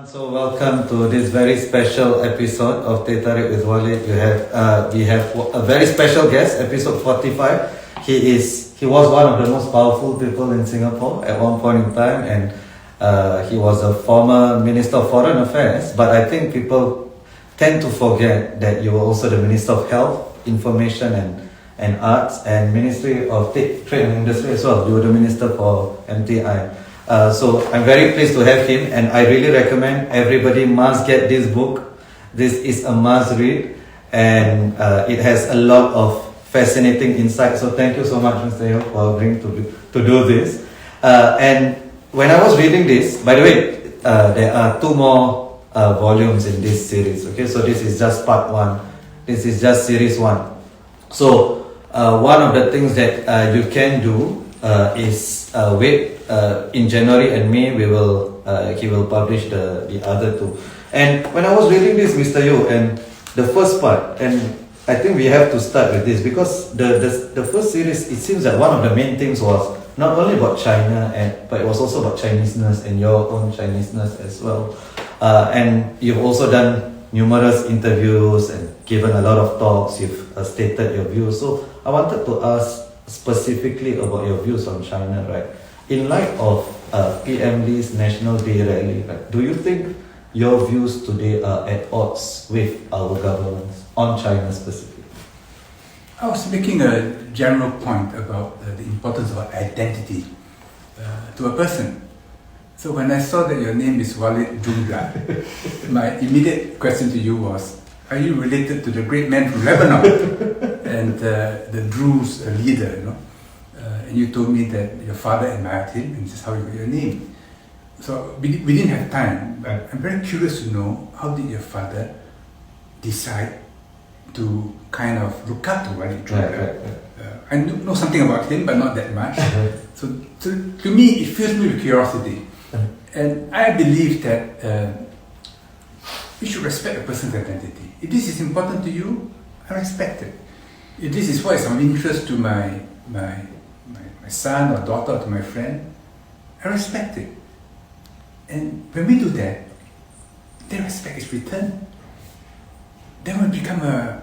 So welcome to this very special episode of Teh Tarik with Walid. We have a very special guest, episode 45. He was one of the most powerful people in Singapore at one point in time, and he was a former Minister of Foreign Affairs. But I think people tend to forget that you were also the Minister of Health, Information and Arts, and Ministry of Trade and Industry as well. You were the Minister for MTI. So I'm very pleased to have him, and I really recommend everybody must get this book. This is a must read, and it has a lot of fascinating insights. So thank you so much, Mr. Yo, for agreeing to do this. And when I was reading this, by the way, there are two more volumes in this series. Okay, so this is just part one. This is just series one. So one of the things that you can do is wait. In January and May, he will publish the other two. And when I was reading this, Mr. Yo, and the first part, and I think we have to start with this because the first series, it seems that one of the main things was not only about China, but it was also about Chineseness and your own Chineseness as well. And you've also done numerous interviews and given a lot of talks. You've stated your views. So I wanted to ask specifically about your views on China, right? In light of PM Lee's National Day rally, right, do you think your views today are at odds with our governments on China specifically? I was making a general point about the importance of identity to a person. So when I saw that your name is Walid Jumblatt, my immediate question to you was, are you related to the great man from Lebanon and the Druze leader, you know? And you told me that your father admired him, and this is how you got your name. So we didn't have time, but I'm very curious to know, how did your father decide to kind of look up to Walid Jumblatt? I know something about him, but not that much. So to me, it fills me with curiosity. And I believe that you should respect a person's identity. If this is important to you, I respect it. If this is what is of interest to my son or daughter, or to my friend, I respect it. And when we do that, then respect is returned. Then we become a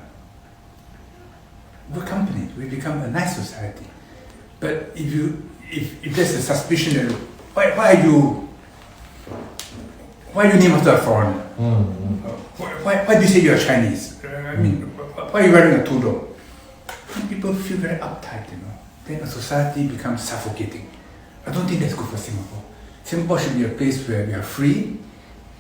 good company. We become a nice society. But if there's a suspicion that why are you named after a foreigner? Why do you say you're Chinese? I mean, why are you wearing a tudung? And people feel very uptight, you know. Then a society becomes suffocating. I don't think that's good for Singapore. Singapore should be a place where we are free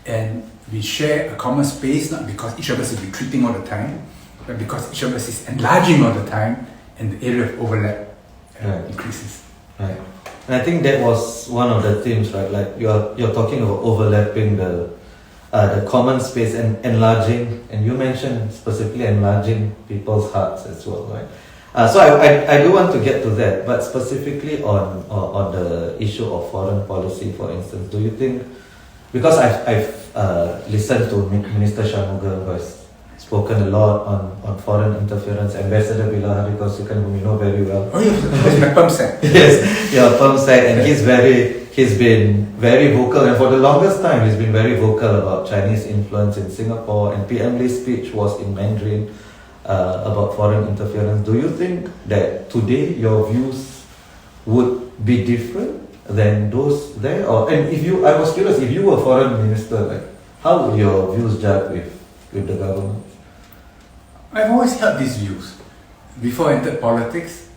and we share a common space, not because each of us is retreating all the time, but because each of us is enlarging all the time and the area of overlap increases. Right. And I think that was one of the themes, right? Like you're talking about overlapping the common space and enlarging, and you mentioned specifically enlarging people's hearts as well, right? So I do want to get to that, but specifically on the issue of foreign policy, for instance, do you think, because I've listened to Minister Shanmugam, who has spoken a lot on foreign interference, Ambassador Bilahari Kausikan, whom you know very well. Oh yes, that's my perm set. Yes, your perm set, and he's been very vocal, and for the longest time he's been very vocal about Chinese influence in Singapore, and PM Lee's speech was in Mandarin about foreign interference. Do you think that today your views would be different than those there? I was curious, if you were foreign minister, like, how would your views judge with the government? I've always held these views. Before I entered politics,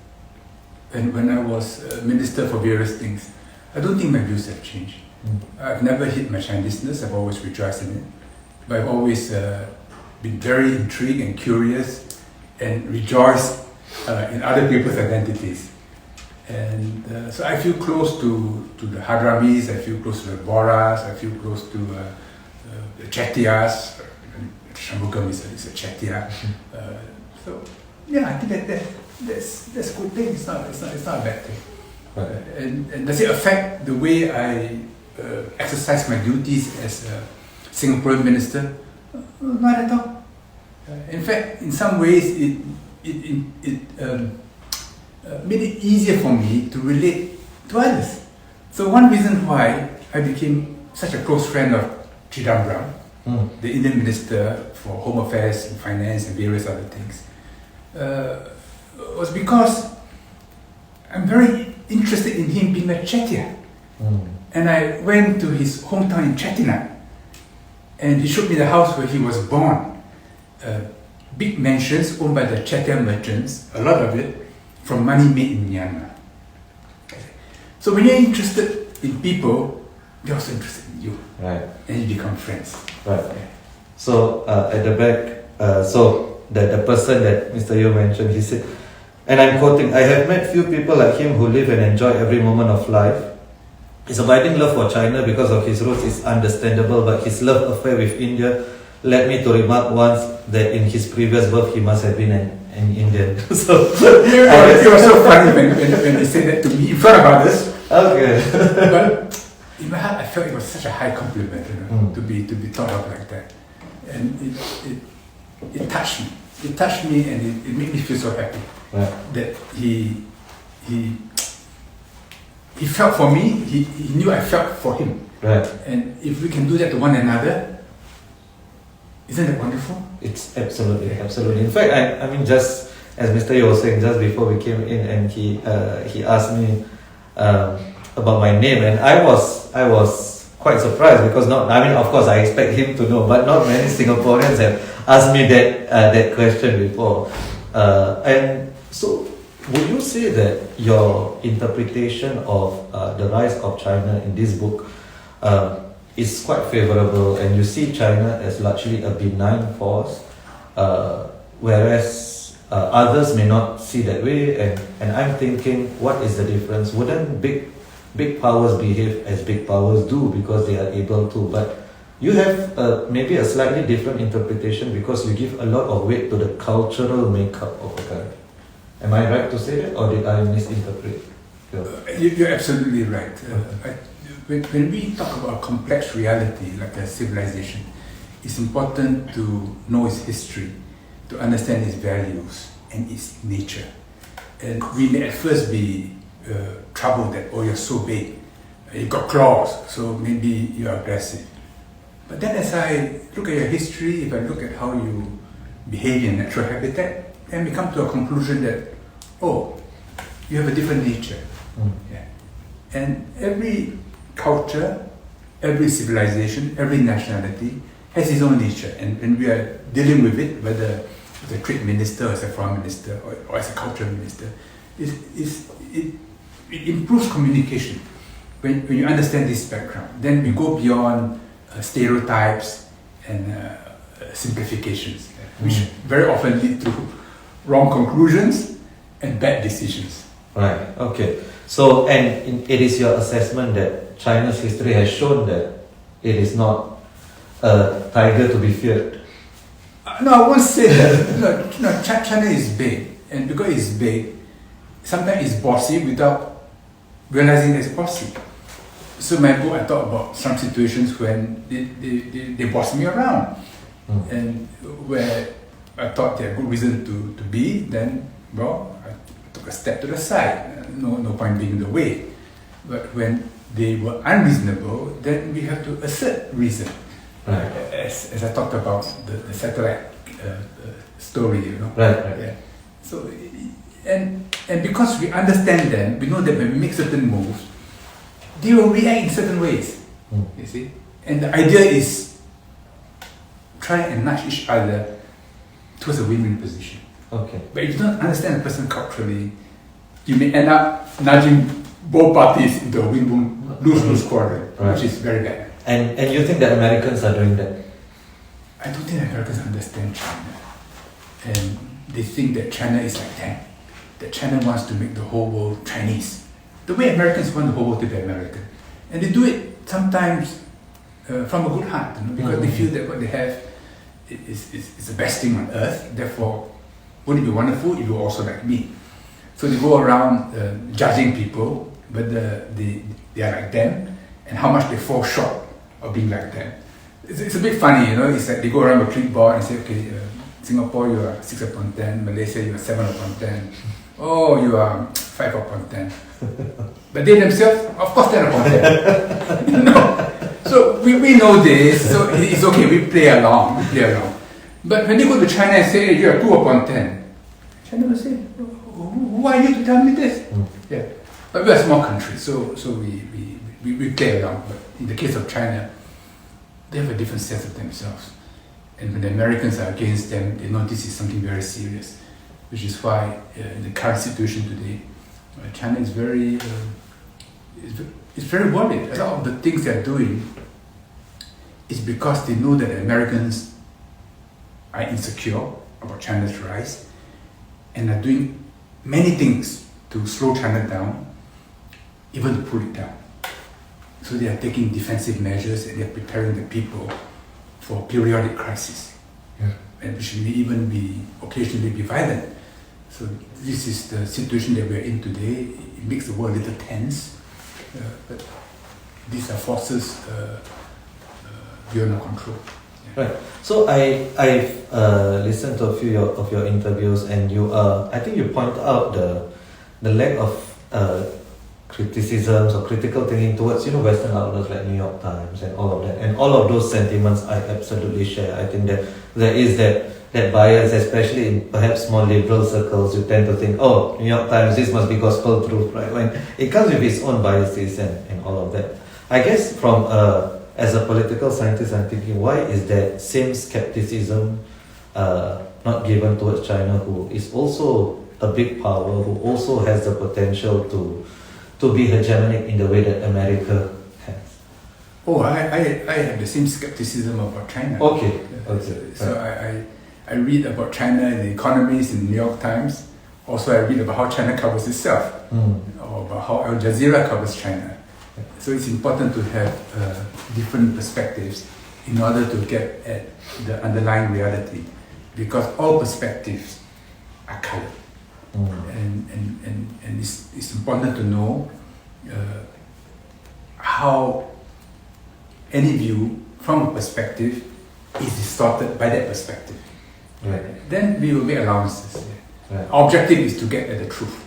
and when I was minister for various things, I don't think my views have changed. I've never hid my Chineseness, I've always rejoiced in it. But I've always been very intrigued and curious and rejoiced in other people's identities. And so I feel close to the Hadramis, I feel close to the Boras, I feel close to the Chettiars. Shanmugam is a Chettiar. So yeah, I think that's a good thing. It's not a bad thing. Right. And does it affect the way I exercise my duties as a Singaporean minister? Not at all. In fact, in some ways, it made it easier for me to relate to others. So one reason why I became such a close friend of Chidambaram, the Indian Minister for Home Affairs and Finance and various other things, was because I'm very interested in him being a Chettiar. And I went to his hometown in Chettinad, and he showed me the house where he was born. Big mansions owned by the Chettiar merchants, a lot of it from money made in Myanmar. So when you're interested in people, they're also interested in you. Right. And you become friends. Right. So at the back, so the person that Mr. Yo mentioned, he said, and I'm quoting, "I have met few people like him who live and enjoy every moment of life. His abiding love for China because of his roots is understandable, but his love affair with India led me to remark once that in his previous birth he must have been an Indian." So it was so funny when he said that to me in front of others. Okay. But in my heart, I felt it was such a high compliment, to be thought of like that, and it touched me. It touched me, and it made me feel so happy that he felt for me. He knew I felt for him. Right. And if we can do that to one another, isn't that wonderful? It's absolutely. In fact, I mean, just as Mr. Yo was saying, just before we came in, and he asked me about my name, and I was quite surprised because of course I expect him to know, but not many Singaporeans have asked me that question before. And so, would you say that your interpretation of the rise of China in this book is quite favorable, and you see China as largely a benign force, whereas others may not see that way, and I'm thinking, what is the difference? Wouldn't big powers behave as big powers do because they are able to? But you have maybe a slightly different interpretation because you give a lot of weight to the cultural makeup of a country. Am I right to say that, or did I misinterpret? You're absolutely right. When we talk about a complex reality like a civilization, it's important to know its history, to understand its values and its nature. And we may at first be troubled that, oh, you're so big, you've got claws, so maybe you're aggressive. But then as I look at your history, if I look at how you behave in natural habitat, then we come to a conclusion that, oh, you have a different nature. Yeah. And every culture, every civilization, every nationality has its own nature. And when we are dealing with it, whether as a trade minister, or as a foreign minister, or as a cultural minister, it improves communication when you understand this background. Then we go beyond stereotypes and simplifications, which very often lead to wrong conclusions and bad decisions. Right. Okay. So, and it is your assessment that China's history has shown that it is not a tiger to be feared? No, I won't say that. No, China is big, and because it's big, sometimes it's bossy without realizing it's bossy. So my book, I talk about some situations when they boss me around, and where I thought they had good reason to be, then, well, I took a step to the side. No point being in the way. But when they were unreasonable, then we have to assert reason. Right. As I talked about the satellite story, Right. Yeah. So, and because we understand them, we know that when we make certain moves, they will react in certain ways. You see, and the idea is try and nudge each other towards a win-win position. Okay. But if you don't understand the person culturally, you may end up nudging both parties into a lose-lose quarrel, right, which is very bad. And you think that Americans are doing that? I don't think Americans understand China. And they think that China is like them. That China wants to make the whole world Chinese. The way Americans want the whole world to be American. And they do it sometimes from a good heart, because they feel that what they have is the best thing on earth. Therefore, wouldn't it be wonderful if you were also like me? So they go around judging people whether they are like them and how much they fall short of being like them. It's a bit funny, it's like they go around with a clipboard and say, okay, Singapore, you are 6 upon 10, Malaysia, you are 7 upon 10, oh, you are 5 upon 10. But they themselves, of course, 10 upon 10. So we know this, so it's okay, we play along. But when you go to China and say, hey, you are 2 upon 10, China will say, who are you to tell me this? Yeah. But we're a small country, so we play along. But in the case of China, they have a different sense of themselves. And when the Americans are against them, they know this is something very serious, which is why in the current situation today, China is very worried. A lot of the things they're doing is because they know that the Americans are insecure about China's rise and are doing many things to slow China down, even to pull it down. So they are taking defensive measures and they are preparing the people for periodic crisis, and which may even occasionally be violent. So this is the situation that we are in today. It makes the world a little tense, but these are forces beyond our control. Right. So I've listened to a few of your interviews, and I think you point out the lack of criticisms or critical thinking towards Western outlets like New York Times and all of that, and all of those sentiments I absolutely share. I think that there is that bias, especially in perhaps more liberal circles. You tend to think, oh, New York Times, this must be gospel truth, right? When it comes with its own biases and all of that. I guess from as a political scientist, I'm thinking, why is that same skepticism not given towards China, who is also a big power, who also has the potential to be hegemonic in the way that America has? Oh, I have the same skepticism about China. Okay. So I read about China in the economies in the New York Times. Also, I read about how China covers itself, or about how Al Jazeera covers China. So it's important to have different perspectives in order to get at the underlying reality, because all perspectives are colored. And it's important to know how any view from a perspective is distorted by that perspective. Right. Then we will make allowances. Right. Our objective is to get at the truth.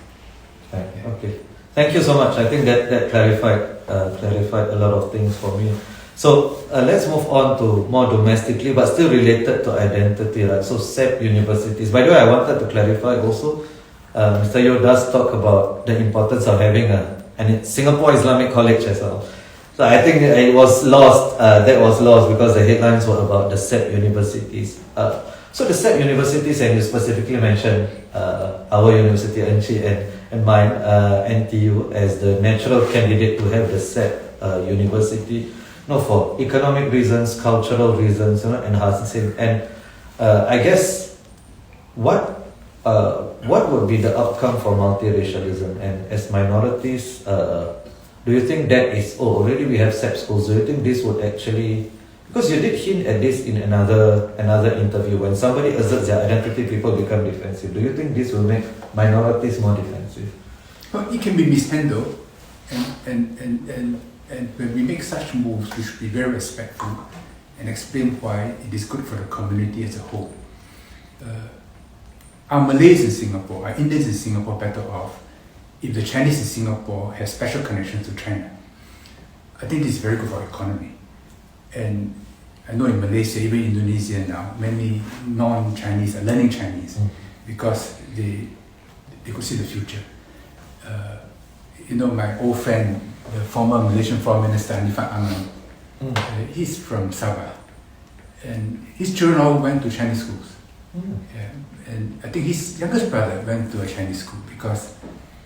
Right. Okay. Thank you so much. I think that clarified a lot of things for me. So let's move on to more domestically, but still related to identity, right? So SEP universities. By the way, I wanted to clarify also. Mr. Yeo does talk about the importance of having a Singapore Islamic College as well. So I think it was lost. That was lost because the headlines were about the SEP universities. So the SEP universities, and you specifically mentioned our university, Enchi, and mine, NTU, as the natural candidate to have the SEP university. For economic reasons, cultural reasons, enhancing. And I guess what would be the outcome for multi-racialism, and as minorities, do you think that is, already we have SEP schools, do you think this would actually, because you did hint at this in another interview, when somebody asserts their identity, people become defensive. Do you think this will make minorities more defensive? Well, it can be mishandled, and when we make such moves, we should be very respectful and explain why it is good for the community as a whole. Are Malays in Singapore, are Indians in Singapore better off if the Chinese in Singapore have special connections to China? I think this is very good for our economy. And I know in Malaysia, even Indonesia now, many non-Chinese are learning Chinese because they could see the future. My old friend, the former Malaysian Foreign Minister, Anifan Aman, he's from Sabah. And his children all went to Chinese schools. Yeah. And I think his youngest brother went to a Chinese school because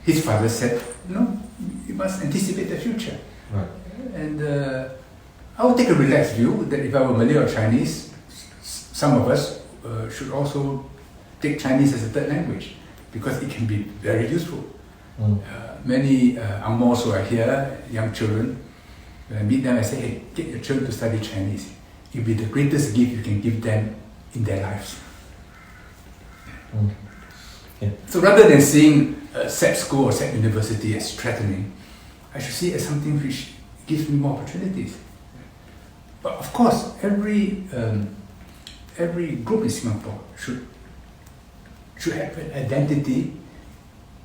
his father said, you must anticipate the future. Right. And I would take a relaxed view that if I were Malay or Chinese, some of us should also take Chinese as a third language because it can be very useful. Many Angmos who are here, young children, when I meet them, I say, hey, get your children to study Chinese. It will be the greatest gift you can give them in their lives. Yeah. So rather than seeing SEP school or SEP university as threatening, I should see it as something which gives me more opportunities. But of course, every group in Singapore should have an identity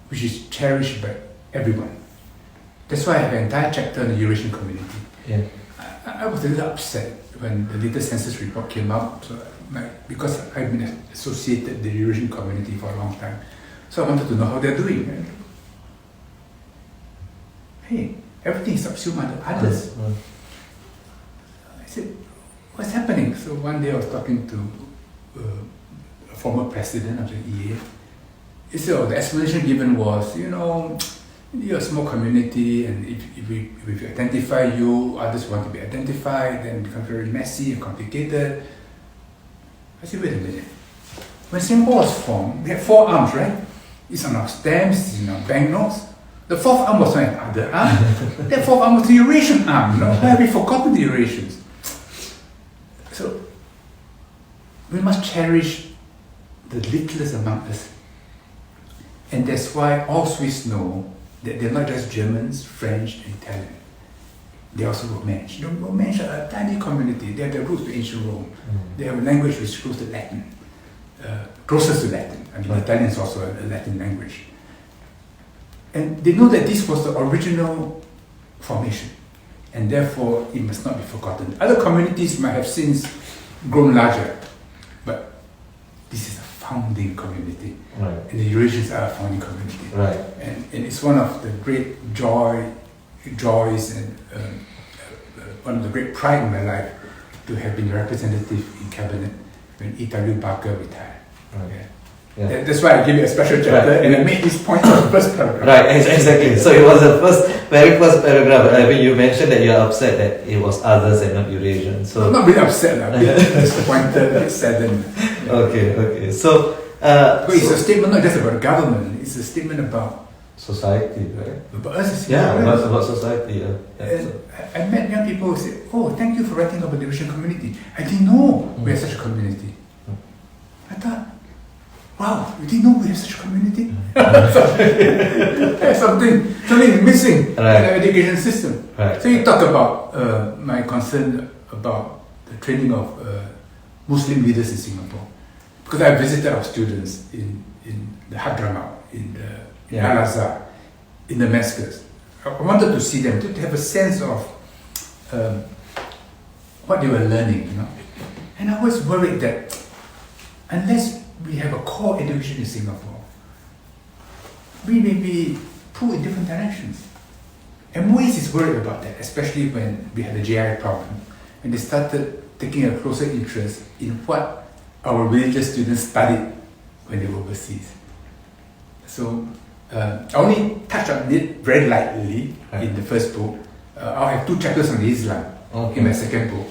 which is cherished by everyone. That's why I have an entire chapter on the Eurasian community. Yeah. I was a little upset when the latest census report came out, because I've been associated with the Eurasian community for a long time. So I wanted to know how they're doing. Right? Hey, everything is subsumed under others. I said, what's happening? So one day I was talking to a former president of the EA. He said, the explanation given was, you're a small community, and if we identify you, others want to be identified, then it becomes very messy and complicated. I said, wait a minute. When Singapore was formed, we had 4 arms, right? It's on our stamps, it's in our banknotes. The 4th arm was not another arm. That 4th arm was the Eurasian arm. Why have we forgotten the Eurasians? So, we must cherish the littlest among us. And that's why all Swiss know that they're not just Germans, French, and Italian. They're also Romansh. The Romansh are a tiny community. They have their roots to ancient Rome. They have a language which is close to Latin, closest to Latin. I mean, Italian is also a Latin language. And they know that this was the original formation, and therefore it must not be forgotten. Other communities might have since grown larger, but this is a founding community, right. And the Eurasians are a founding community. Right. And it's one of the great joys and one of the great pride in my life to have been representative in cabinet when Italo Barker retired. Right. Yeah. Yeah. That's why I gave you a special chapter, right. And I made this point in the first paragraph. Right, exactly. So it was the very first paragraph. I mean, you mentioned that you're upset that it was others and not Eurasian. So I'm not really upset, a bit disappointed, a bit saddened. Yeah. Okay. So, it's a statement not just about government, it's a statement about society, right? About us. About society. And I met young people who said, "Oh, thank you for writing about the Eurasian community. I didn't know we had such a community." I thought, wow, you didn't know we have such a community? something is missing in our education system. Right. So you talk about my concern about the training of Muslim leaders in Singapore. Because I visited our students in the Hadramaut, in Al-Azhar, in Damascus. I wanted to see them, to have a sense of what they were learning, And I was worried that unless we have a core education in Singapore, we may be pulled in different directions. And Moise is worried about that, especially when we had the JI problem, and they started taking a closer interest in what our religious students studied when they were overseas. So I only touched on it very lightly in the first book. I'll have 2 chapters on Islam in my second book,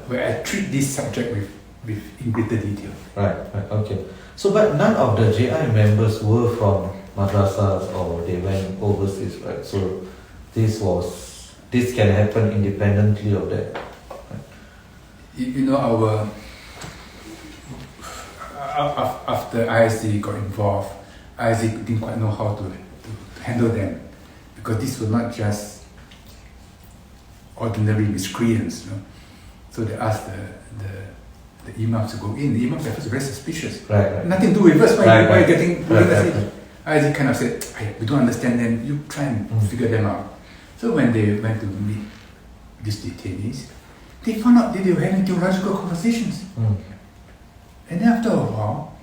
where I treat this subject with in greater detail. Right, okay. So, but none of the JI members were from madrasas or they went overseas, right? So, this can happen independently of that. Right? After ISD got involved, ISD didn't quite know how to handle them, because these were not just ordinary miscreants, So they asked the imams to go in. The imams at first were very suspicious. Right. Nothing to do with us. Why are you getting right. ISD kind of said, we don't understand them, you try and figure them out. So when they went to meet these detainees, they found out that they were having theological conversations. And then after a while,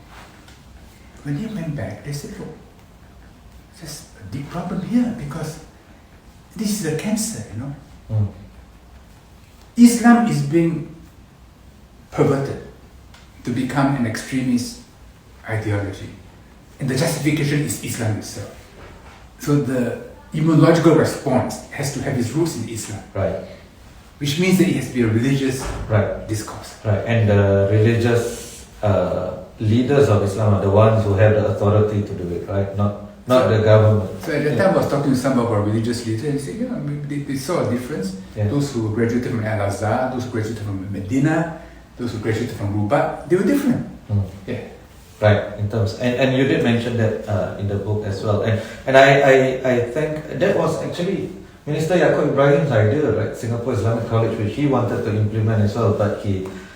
when they went back, they said, look, there's a deep problem here, because this is a cancer, Islam is being perverted to become an extremist ideology. And the justification is Islam itself. So the immunological response has to have its roots in Islam. Right. Which means that it has to be a religious discourse. Right. And the religious leaders of Islam are the ones who have the authority to do it, right? Not the government. So at that time I was talking to some of our religious leaders, and they said, they saw a difference. Those who graduated from Al-Azhar, those who graduated from Medina, those who graduated from Rubat, they were different. Right, in terms, and you did mention that in the book as well, and I think that was actually Minister Yaakob Ibrahim's idea, right? Singapore Islamic College, which he wanted to implement as well, but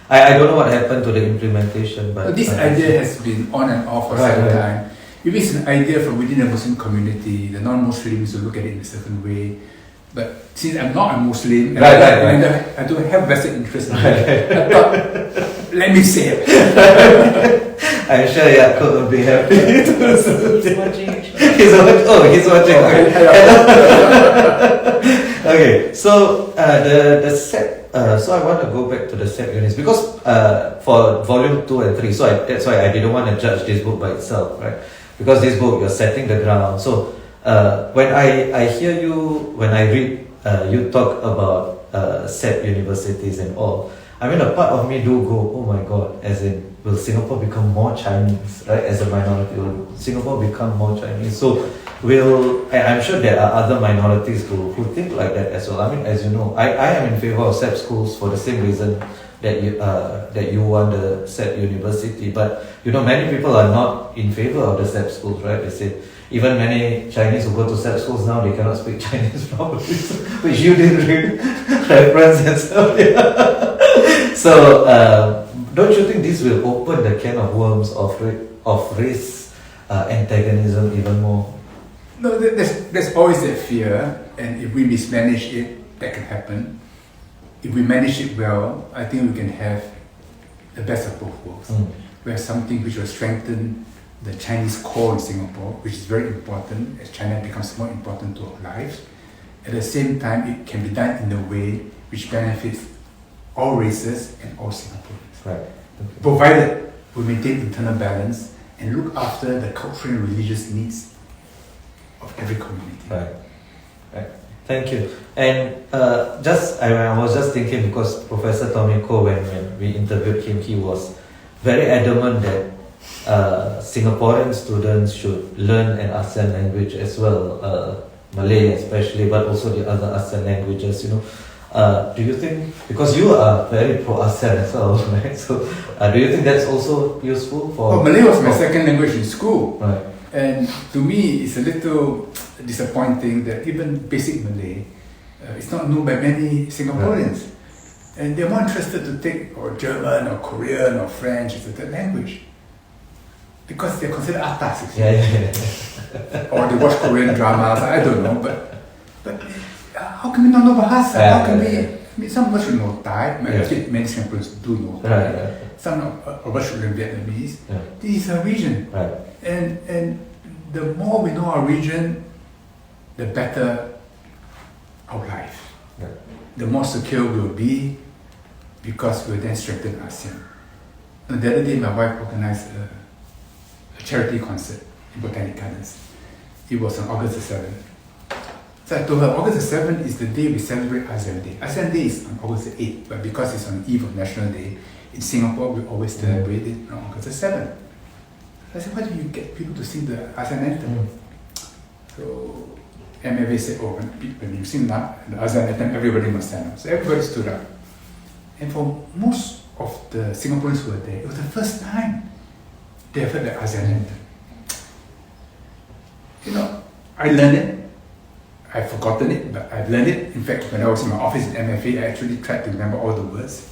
I don't know what happened to the implementation. But this idea has been on and off for some time. If it's an idea from within the Muslim community, the non-Muslims will look at it in a certain way. But since I'm not a Muslim, and Right. I don't have vested interest in it, I thought, let me say it. I'm sure Yaqub will be happy. He's watching actually. He's watching. Okay, so the set. So I want to go back to the set units because for volume 2 and 3. So that's why I didn't want to judge this book by itself, right? Because this book you're setting the ground. So when I hear you, when I read you talk about set universities and all, I mean a part of me do go, oh my god, as in will Singapore become more Chinese, right? As a minority, will Singapore become more Chinese? So I'm sure there are other minorities who think like that as well. I mean, as you know, I am in favor of SEP schools for the same reason that you want the SEP university. But you know, many people are not in favor of the SEP schools, right? They say even many Chinese who go to SEP schools now, they cannot speak Chinese properly, which you didn't read reference and stuff. Yeah. So don't you think this will open the can of worms of race antagonism even more? No, there's always that fear, and if we mismanage it, that can happen. If we manage it well, I think we can have the best of both worlds. We have something which will strengthen the Chinese core in Singapore, which is very important as China becomes more important to our lives. At the same time, it can be done in a way which benefits all races and all Singaporeans. Right. Okay. Provided we maintain internal balance and look after the cultural and religious needs of every community. Right. Thank you. And I was just thinking because Professor Tommy Koh, when we interviewed him, he was very adamant that Singaporean students should learn an ASEAN language as well, Malay especially, but also the other ASEAN languages. You know, do you think, because you are very pro ASEAN as well, right? So do you think that's also useful for? Malay was my second language in school. Right. And to me, it's a little disappointing that even basic Malay is not known by many Singaporeans. Right. And they're more interested to take or German or Korean or French as a third language. Because they're considered atas. Yeah. Or they watch Korean dramas, I don't know. But how can we not know Bahasa? How can we? I mean, some of us should know Thai. Actually, many Singaporeans do know Thai. Right. Some of us should learn Vietnamese. Yeah. This is a region. Right. And the more we know our region, the better our life. Yeah. The more secure we'll be, because we'll then strengthen ASEAN. And the other day, my wife organized a charity concert in Botanic Gardens. It was on August the 7th. So I told her, August the 7th is the day we celebrate ASEAN Day. ASEAN Day is on August the 8th, but because it's on the eve of National Day, in Singapore we always celebrate it on August the 7th. I said, why do you get people to sing the ASEAN anthem? So MFA said, when you sing the ASEAN anthem, everybody must stand up. So everybody stood up. And for most of the Singaporeans who were there, it was the first time they have heard the ASEAN anthem. You know, I learned it. I've forgotten it, but I've learned it. In fact, when I was in my office at MFA, I actually tried to remember all the words.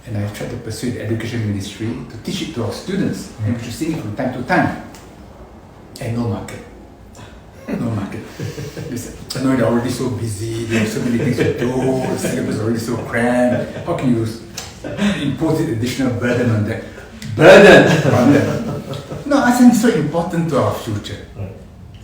And I tried to persuade the education ministry to teach it to our students, and we should sing it from time to time. And no market. No market. Listen, I know they're already so busy, they have so many things to do, the syllabus is already so cramped. How can you impose an additional burden on them? Burden on them. No, I think it's so important to our future.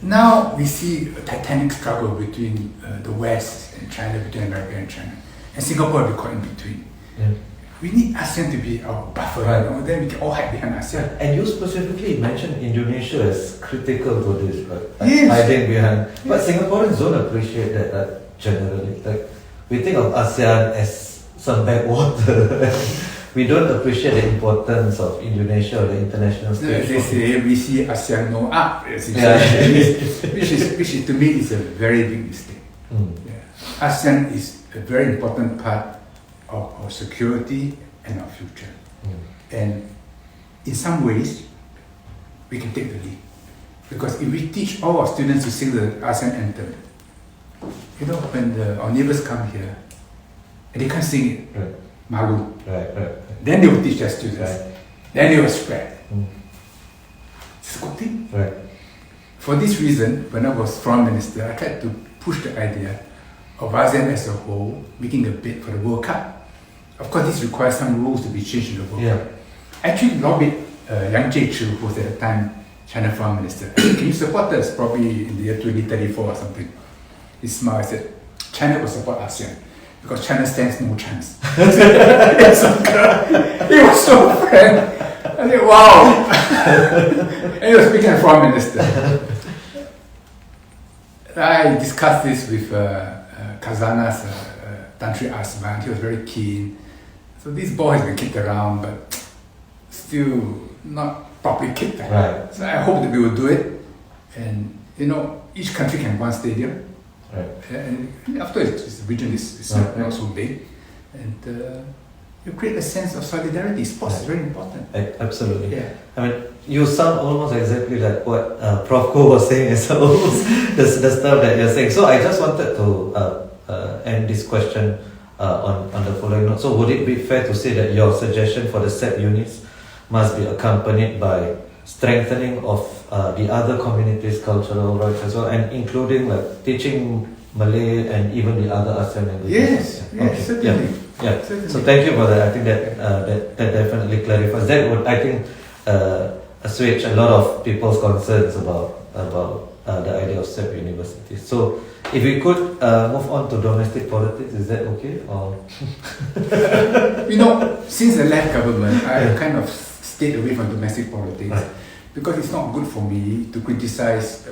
Now we see a titanic struggle between the West and China, between America and China. And Singapore will be caught in between. Yeah. We need ASEAN to be our buffer, Right. you know? Then we can all hide behind ASEAN. And you specifically mentioned Indonesia as critical to this, right? Yes. Hiding behind. But Singaporeans don't appreciate that generally. Like, we think of ASEAN as some backwater. We don't appreciate the importance of Indonesia or the international No, stage. they say we see ASEAN no up, which is to me is a very big mistake. Yeah. ASEAN is a very important part of our security and our future. And in some ways, we can take the lead. Because if we teach all our students to sing the ASEAN anthem, you know, when our neighbors come here and they can't sing it, Right. malu. Right. Then they will teach their students. Right. Then they will spread. It's a good thing. Right. For this reason, when I was foreign minister, I tried to push the idea of ASEAN as a whole making a bid for the World Cup. Of course, this requires some rules to be changed in the World Cup. Actually lobbied Yang Jiechi, who was at the time China Foreign Minister. Can you support us probably in the year 2034 or something? He smiled and said, China will support ASEAN because China stands no chance. He was so frank. I said, wow. And he was speaking as Foreign Minister. I discussed this with Kazana's Tan Sri Asman. He was very keen. So this ball has been kicked around, but still not properly kicked. Right. So I hope that we will do it. And each country can have one stadium. Right. And after the region is not so big. And you create a sense of solidarity. Sports is very important. Absolutely. Yeah. I mean, you sound almost exactly like what Prof. Ko was saying as well, the stuff that you're saying. So I just wanted to end this question on the following note. So would it be fair to say that your suggestion for the SEP units must be accompanied by strengthening of the other communities' cultural rights as well, and including like teaching Malay and even the other ASEAN languages? Yes, certainly. Yeah. Certainly. So thank you for that. I think that that definitely clarifies. That would, I think, assuage a lot of people's concerns about the idea of SEP universities. So if we could move on to domestic politics, is that okay? Or Since the left government, I kind of stayed away from domestic politics because it's not good for me to criticize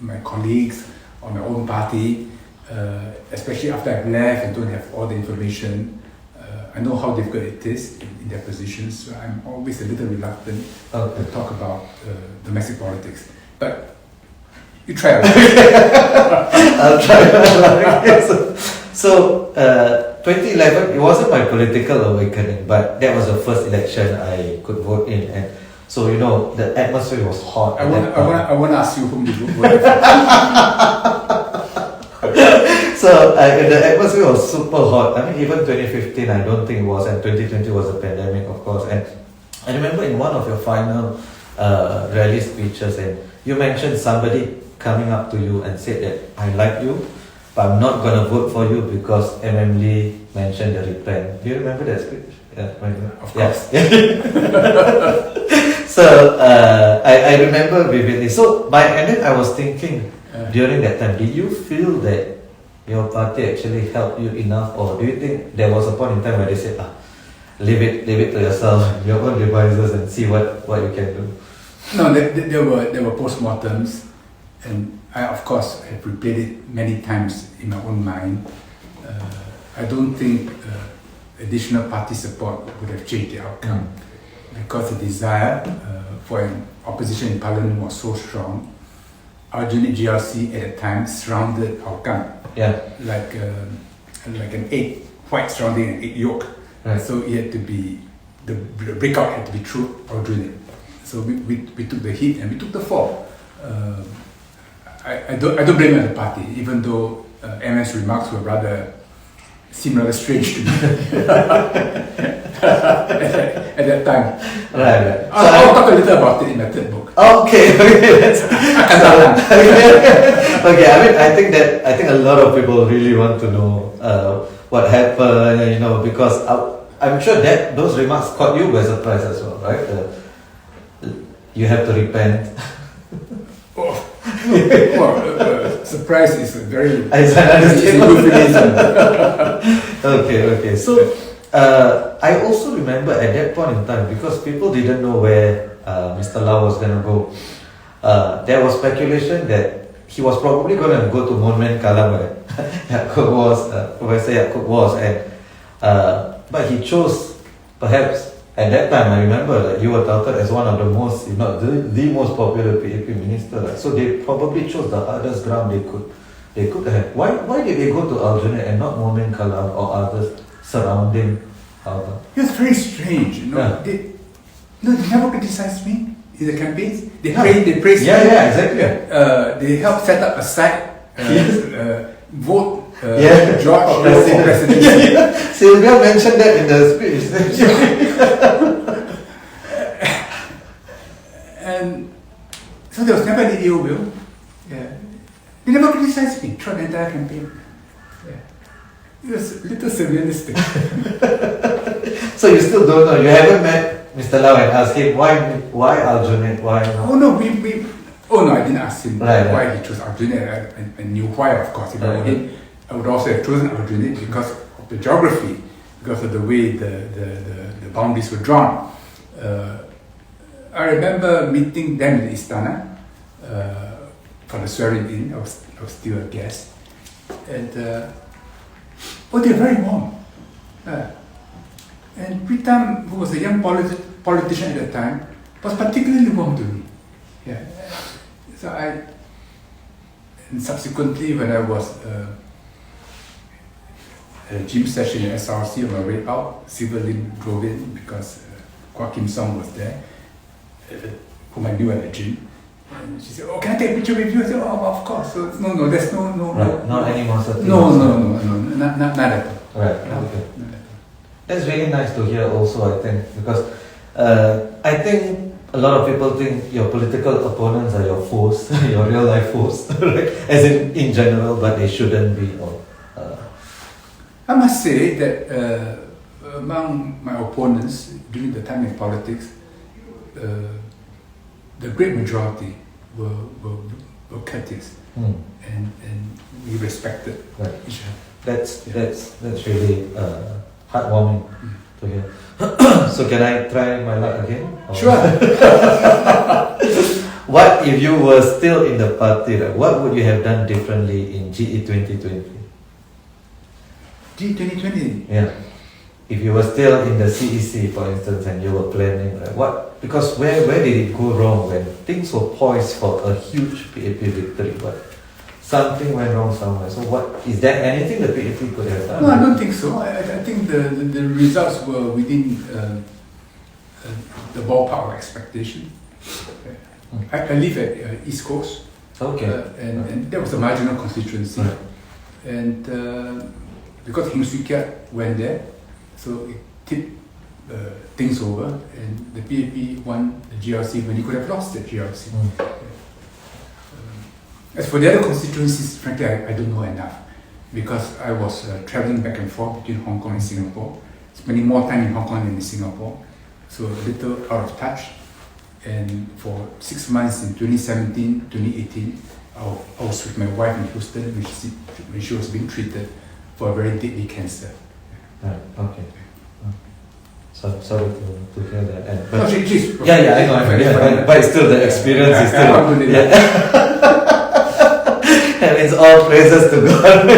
my colleagues or my own party, especially after I've left and don't have all the information. I know how difficult it is in their positions, so I'm always a little reluctant to talk about domestic politics. But you try. I'll try. So 2011, it wasn't my political awakening, but that was the first election I could vote in, and so the atmosphere was hot. I want to ask you whom you voted for. So the atmosphere was super hot. I mean, even 2015, I don't think it was, and 2020 was a pandemic, of course. And I remember in one of your final rally speeches, and you mentioned somebody coming up to you and said that I like you, but I'm not gonna vote for you because MM Lee mentioned the repent. Do you remember that speech? Yeah, of course. Yeah. So I remember vividly. So and then I was thinking during that time, did you feel that your party actually helped you enough, or do you think there was a point in time where they said, leave it to yourself, your own devices, and see what you can do? No, there were postmortems, and I of course have replayed it many times in my own mind. I don't think additional party support would have changed the outcome because the desire for an opposition in parliament was so strong. Our unit GLC at the time surrounded our gun. Yeah. Like an egg, white surrounding an egg yolk. Right. So it had to be, the breakout had to be through our unit. So we took the heat and we took the fall. I don't blame the party, even though MS's remarks seemed rather strange to me at that time. Right. I'll talk a little about it in my third book. Okay. Okay. I mean, I think a lot of people really want to know what happened. Because I'm sure that those remarks caught you by surprise as well, right? You have to repent. Surprise is a very euphemism. Okay. So I also remember at that point in time, because people didn't know where Mr. Lau was going to go, there was speculation that he was probably going to go to Monument Kalam where Professor Yaakob was, and but he chose, perhaps at that time, I remember that you were touted as one of the most, if not the most popular PAP minister. So they probably chose the hardest ground they could have. Why did they go to Aljunied and not Monument Kalam or others surrounding Hougang? It's very strange, Yeah. They never criticized me in the campaigns. They praised me. Yeah, exactly. They helped set up a site, vote George for President. presidency. Sylvia mentioned that in the speech. And there was never any ill will. Yeah. They never criticized me throughout the entire campaign. It was a little surrealistic. So you still don't know. You haven't met Mr. Lau and asked him why Aljunied, why not? Oh no, I didn't ask him Right, why he chose Aljunied. I knew why, of course. If I Right. did, I would also have chosen Aljunied because of the geography, because of the way the boundaries were drawn. I remember meeting them in Istana for the swearing in. I was still a guest, and they're very warm. And Pritam, who was a young politician at that time, was particularly warm to me. Yeah. So and subsequently, when I was at a gym session in SRC on my way out, Silverlin drove in because Kwa Kim Song was there, whom I knew at the gym. And she said, "Oh, can I take a picture with you?" I said, "Oh, of course." So no, there's no. Right, not any monster. No, not at all. Right, okay. That's really nice to hear also, I think, because I think a lot of people think your political opponents are your foes, your real life foes, right? As in general, but they shouldn't be. I must say that among my opponents during the time in politics, the great majority were courteous and we respected each other. That's really heartwarming to hear. So can I try my luck again? Or- Sure. What if you were still in the party? Right? What would you have done differently in GE 2020? G2020. Yeah. If you were still in the CEC, for instance, and you were planning, right? What? Because where did it go wrong when things were poised for a huge PAP victory, but something went wrong somewhere? So what is there anything the PAP could have done? No, I don't think so. I think the results were within the ballpark of expectation. I live at East Coast, Okay. and that was a marginal constituency, Right. and because Heng Swee Keat went there, so it tipped things over, and the PAP won the GRC when he could have lost the GRC. As for the other constituencies, frankly, I don't know enough, because I was traveling back and forth between Hong Kong and Singapore, spending more time in Hong Kong than in Singapore, so a little out of touch. And for 6 months in 2017, 2018, I was with my wife in Houston when she was being treated for a very deadly cancer. Right. Okay. So sorry to hear that. And, No, she's yeah, I know. Yeah, but still, the experience is still. And it's all praises to God.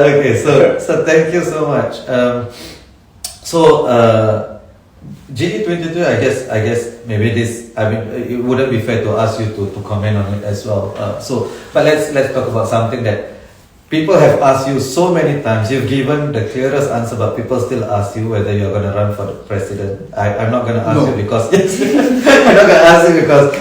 Okay, so thank you so much. GE22, I guess maybe this. I mean, it wouldn't be fair to ask you to comment on it as well. But let's talk about something that people have asked you so many times. You've given the clearest answer, but people still ask you whether you're going to run for the president. I'm not going to ask you because I'm not going to ask you because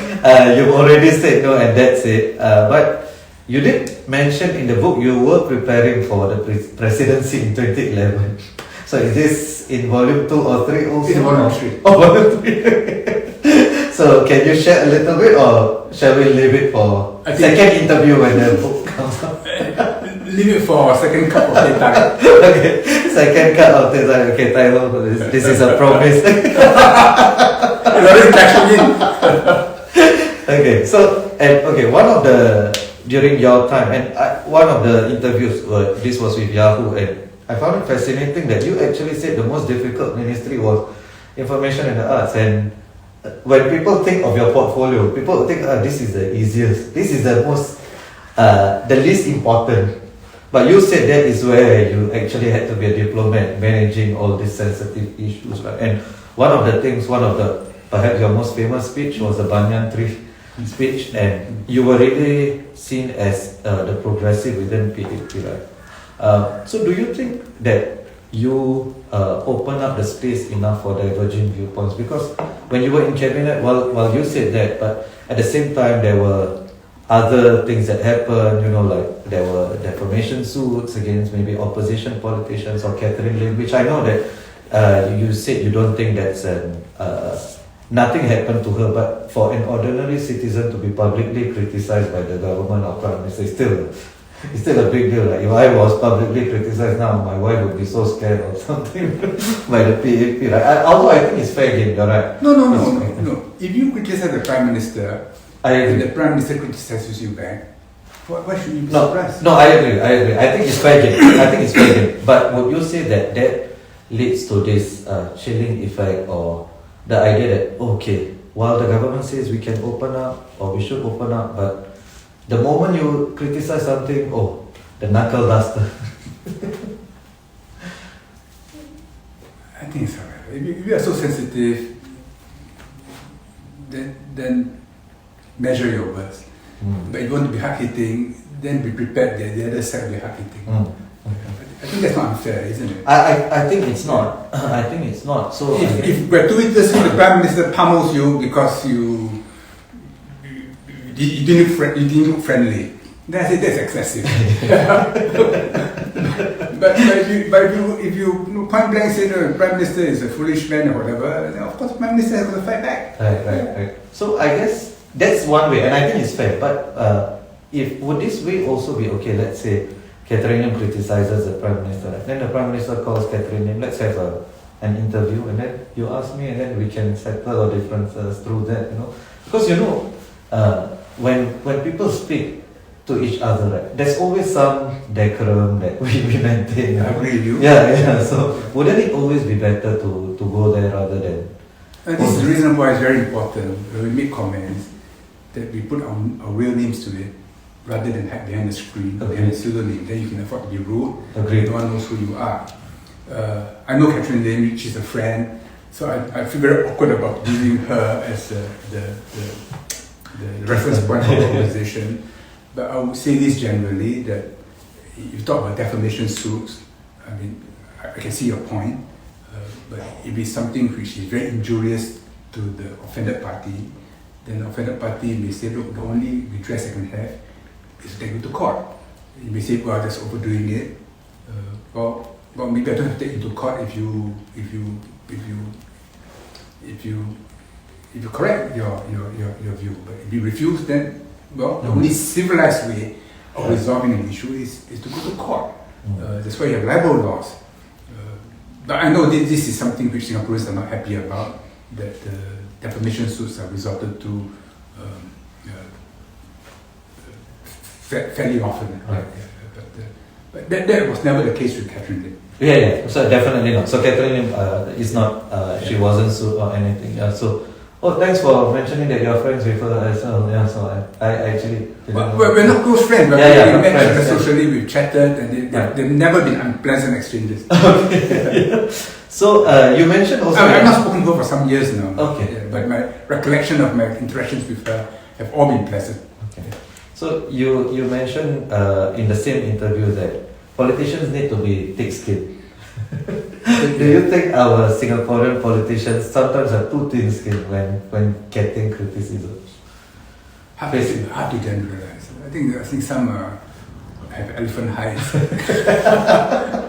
you've already said no, and that's it. But you did mention in the book you were preparing for the presidency in 2011. So is this in volume 2 or 3 also? In volume 3. Oh, volume 3. So can you share a little bit, or shall we leave it for second interview when the book comes out? Leave it for second cup of Teh Tarik. Okay, second cut of Teh Tarik. Okay, Tyler, this is a promise. Okay, so one of the during your time, and one of the interviews, this was with Yahoo, and I found it fascinating that you actually said the most difficult ministry was information and the arts. And when people think of your portfolio, people think this is the easiest, this is the most, the least important. But you said that is where you actually had to be a diplomat, managing all these sensitive issues, right? And one of the perhaps your most famous speech was the Banyan Tree speech, and you were really seen as the progressive within PAP, right? So do you think that you open up the space enough for diverging viewpoints? Because when you were in cabinet, well, you said that, but at the same time there were other things that happened, like there were defamation suits against maybe opposition politicians or Catherine Lim, which I know that you said you don't think that's nothing happened to her, but for an ordinary citizen to be publicly criticized by the government or prime minister is still It's still a big deal. Like if I was publicly criticized now, my wife would be so scared or something by the PAP. Right? Although I think it's fair game, you're right. No. If you criticize the Prime Minister, I and agree. the Prime Minister criticizes you back, why should you be No, surprised? no, I agree. I think it's fair game. I think it's fair game. But would you say that leads to this chilling effect, or the idea that okay, while the government says we can open up or we should open up, but the moment you criticize something, oh, the knuckle duster. I think it's alright. If you are so sensitive, then measure your words. But if you want to be hard-hitting, then be prepared that the other side will be hard-hitting. I think that's not unfair, isn't it? I think it's not. I think it's not. So If gratuitously the Prime Minister pummels you because you didn't look friendly, then I say that's excessive. but if you point blank say the Prime Minister is a foolish man or whatever, then of course the Prime Minister has to fight back. Right. So I guess that's one way, and I think it's fair. But if would this way also be okay? Let's say Catherine Lim criticizes the Prime Minister, right? Then the Prime Minister calls Catherine Lim, let's have an interview, and then you ask me, and then we can settle our differences through that, Because when people speak to each other, right, there's always some decorum that we maintain. I agree with you. Yeah. So wouldn't it always be better to go there rather than? And this is the reason why it's very important when we make comments that we put our real names to it rather than hide behind the screen, behind a pseudonym. Then you can afford to be rude. Agreed. No one knows who you are. I know Catherine Lim, she's a friend, so I feel very awkward about using her as the reference point for the organization. But I would say this generally, that if you talk about defamation suits, I mean, I can see your point, but if it's something which is very injurious to the offended party, then the offended party may say, look, the only redress I can have is to take you to court. You may say, well, that's overdoing it. Well, maybe I don't have to take you to court if you correct your view. But if you refuse, then well, the only civilized way of resolving an issue is to go to court. That's why you have libel laws. But I know this is something which Singaporeans are not happy about, that defamation suits are resorted to fairly often. Right. But that was never the case with Catherine Lim. Yeah. So definitely not. So Catherine Lim is not. She wasn't sued or anything. Yeah. So. Oh, thanks for mentioning that you're friends with her as well. Yeah, so I actually didn't know. We're not close friends, but Yeah, we met friends, socially, we've chatted, and they've never been unpleasant exchanges. Okay. So you mentioned also. I've not spoken to her for some years now. Okay. Yeah, but my recollection of my interactions with her have all been pleasant. Okay. So you mentioned in the same interview that politicians need to be thick-skinned. Do you think our Singaporean politicians sometimes are too thin-skinned when getting criticism? Hard to generalize. I think some have elephant hides.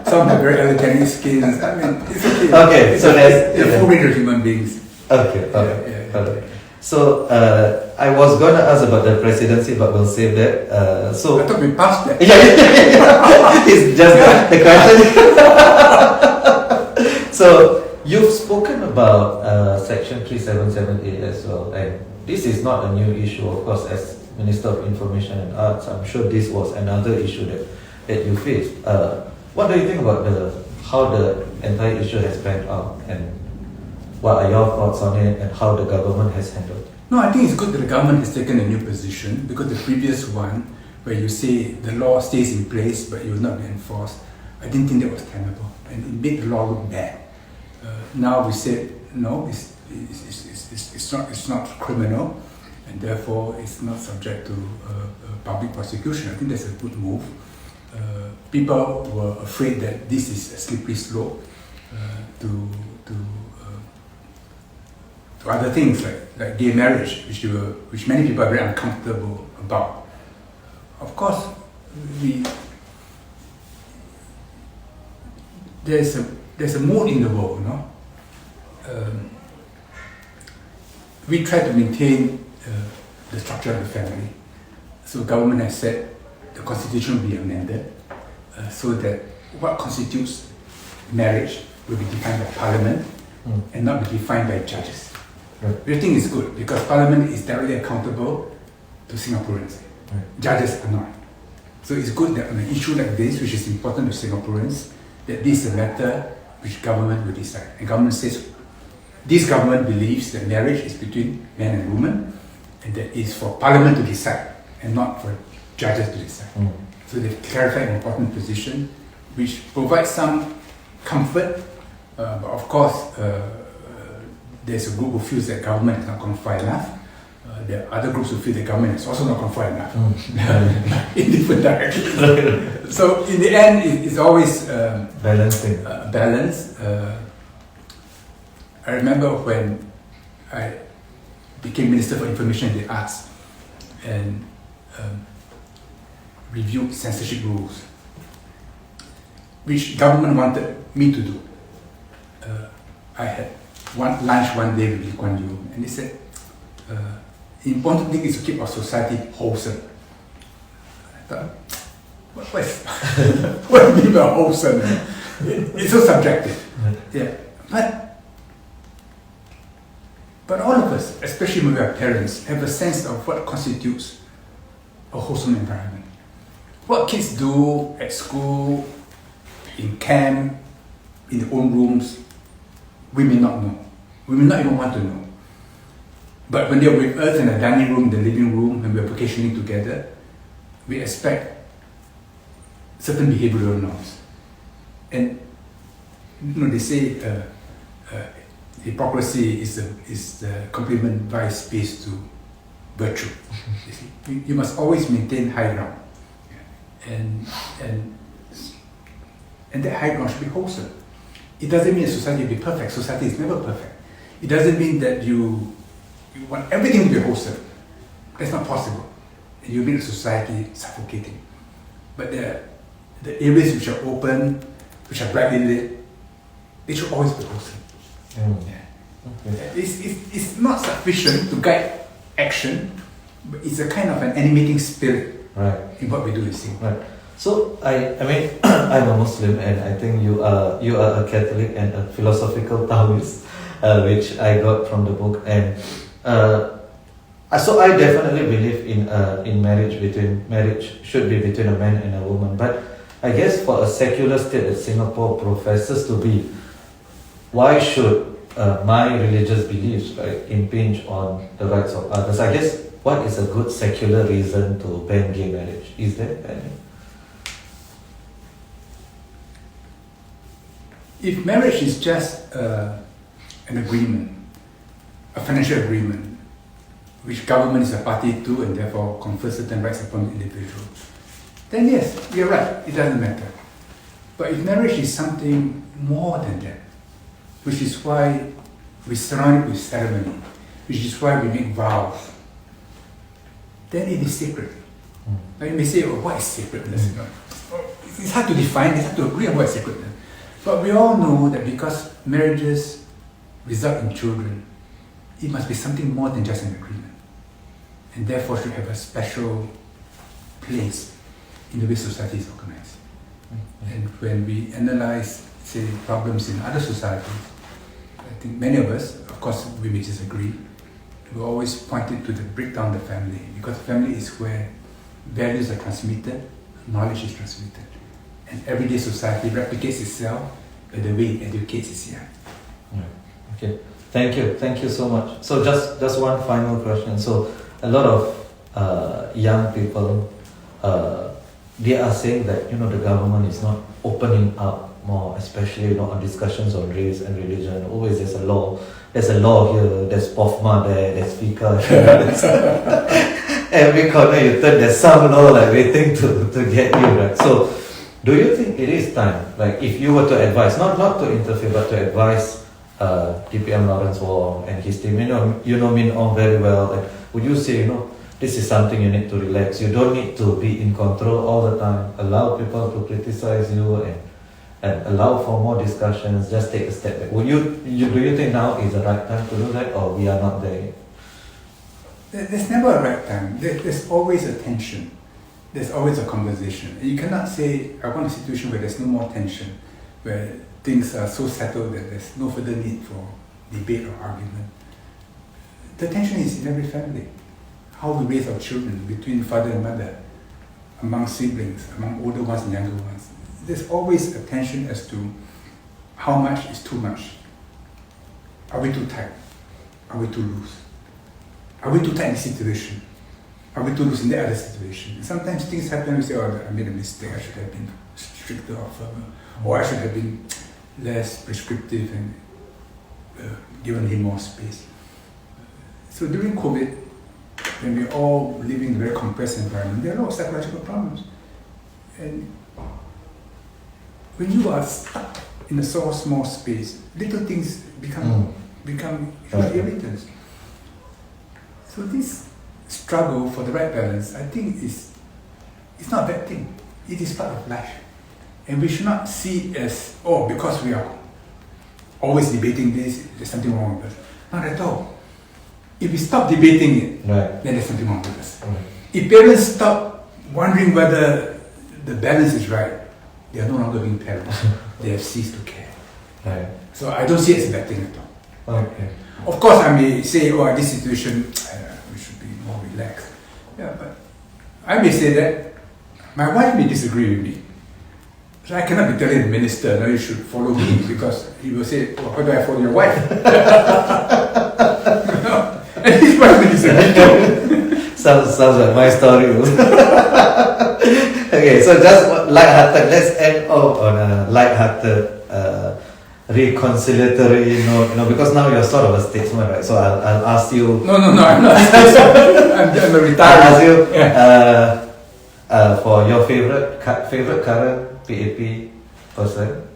Some have very elegant skins. I mean, it's okay. Okay, so there's a full range of human beings. Okay. Yeah. So I was gonna ask about the presidency, but we'll save that. I thought we passed that. Yeah. It's just the question. So you've spoken about Section 377A as well, and this is not a new issue, of course. As Minister of Information and Arts, I'm sure this was another issue that you faced. What do you think about how the entire issue has panned out, and what are your thoughts on it, and how the government has handled it? No, I think it's good that the government has taken a new position, because the previous one, where you say the law stays in place but it will not be enforced, I didn't think that was tenable, and it made the law look bad. Now we said no, it's not criminal, and therefore it's not subject to public prosecution. I think that's a good move. People were afraid that this is a slippery slope to other things like gay marriage, which many people are very uncomfortable about. Of course, there's a mood in the world, no? We try to maintain the structure of the family. So government has said the constitution will be amended so that what constitutes marriage will be defined by parliament and not be defined by judges. Right. We think it's good because parliament is directly accountable to Singaporeans. Right. Judges are not. So it's good that on an issue like this, which is important to Singaporeans, that this is a matter which government will decide. And government says, this government believes that marriage is between man and woman, and that it's for parliament to decide, and not for judges to decide. So they've clarified an important position, which provides some comfort, but of course, there's a group who feels that government is not going to fight enough. There are other groups who feel the government is also not going to fight enough in different directions. So in the end, it's always balancing. Balance. I remember when I became Minister for Information and the Arts and reviewed censorship rules, which government wanted me to do. I had lunch one day with Lee Kuan Yew, and they said, the important thing is to keep our society wholesome. I thought, what do you mean by wholesome? It's so subjective. Yeah, but all of us, especially when we are parents, have a sense of what constitutes a wholesome environment. What kids do at school, in camp, in their own rooms, we may not know. We may not even want to know. But when they're with us in the dining room, the living room, when we're vacationing together, we expect certain behavioral norms. And they say hypocrisy is the complement vice based to virtue. You see, you must always maintain high ground, and that high ground should be wholesome. It doesn't mean a society will be perfect. Society is never perfect. It doesn't mean that you want everything to be wholesome. That's not possible. You make a society suffocating. But the areas which are open, which are brightly lit, they should always be wholesome. Okay. It's not sufficient to guide action, but it's a kind of an animating spirit in what we do in Singapore. Right. So I mean I'm a Muslim, and I think you are a Catholic and a philosophical Taoist, which I got from the book, and so I definitely believe in marriage should be between a man and a woman. But I guess for a secular state that Singapore professes to be, why should my religious beliefs impinge on the rights of others? I guess what is a good secular reason to ban gay marriage? Is there any? If marriage is just an agreement, a financial agreement, which government is a party to and therefore confers certain rights upon the individual, then yes, you're right, it doesn't matter. But if marriage is something more than that, which is why we surround it with ceremony, which is why we make vows, then it is sacred. Now you may say, what is sacredness? It's hard to define, it's hard to agree on what is sacredness. But we all know that because marriages result in children, it must be something more than just an agreement, and therefore should have a special place in the way society is organized. And when we analyze, say, problems in other societies, I think many of us, of course, we may disagree, we always point it to the breakdown of the family, because family is where values are transmitted, knowledge is transmitted. And everyday society replicates itself by the way it educates its young. Okay, thank you so much. So just one final question. So a lot of young people, they are saying that the government is not opening up more, especially on discussions on race and religion. Always there's a law here, there's POFMA there, there's FICA here. Every corner you turn, there's some law waiting to get you, right? So do you think it is time, if you were to advise, not to interfere, but to advise DPM Lawrence Wong and his team, you know Min Ong very well, and would you say, this is something you need to relax, you don't need to be in control all the time, allow people to criticize you and allow for more discussions, just take a step back. Do you think now is the right time to do that, or we are not there yet? There's never a right time. There's always a tension there's always a conversation. You cannot say, I want a situation where there's no more tension, where things are so settled that there's no further need for debate or argument. The tension is in every family. How we raise our children between father and mother, among siblings, among older ones and younger ones. There's always a tension as to how much is too much. Are we too tight? Are we too loose? Are we too tight in this situation? Are we too loose in the other situation? Sometimes things happen, we say, oh, I made a mistake, I should have been stricter or firmer, or I should have been less prescriptive and given him more space. So during COVID, when we're all living in a very compressed environment, there are a lot of psychological problems. And when you are stuck in a so small space, little things become huge irritants. So this struggle for the right balance, I think it's not a bad thing. It is part of life. And we should not see it as, oh, because we are always debating this, there's something wrong with us. Not at all. If we stop debating it, then there's something wrong with us. If parents stop wondering whether the balance is right, they are no longer being parents. They have ceased to care. So I don't see it as a bad thing at all. Of course, I may say, oh, in this situation, we should be more relaxed. Yeah, but I may say that my wife may disagree with me. So I cannot be telling the minister, no, you should follow me, because he will say, oh, how do I follow your wife? And his wife may disagree too. Sounds like my story. Okay, so just light-hearted. Let's end off on a light-hearted, reconciliatory note. Because now you're sort of a statesman, right? So I'll ask you. No, I'm not a statesman. I'm a retiree. I'll ask you for your favorite current PAP person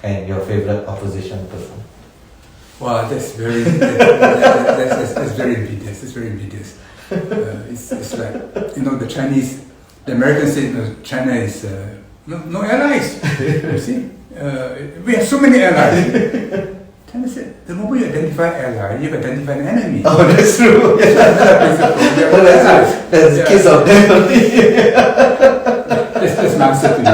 and your favorite opposition person. Wow, that's very that's very invidious. It's very invidious. It's like, the Americans say, no, China is no allies. You see, we have so many allies. China said, the moment you identify ally, you've identified an enemy. Oh, that's true. That's the case of them. That's my answer to you.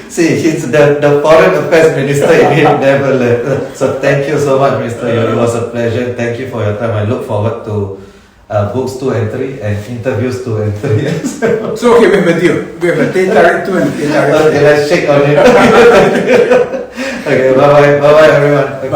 See, he's the foreign affairs minister in him never left. So thank you so much, Mr. Yo. It was a pleasure. Thank you for your time. I look forward to books 2 and 3 and interviews 2 and 3. So okay, we have a deal. We have a Teh Tarik 2 and a Teh Tarik 3. Okay, let's shake on it. Okay, bye bye everyone.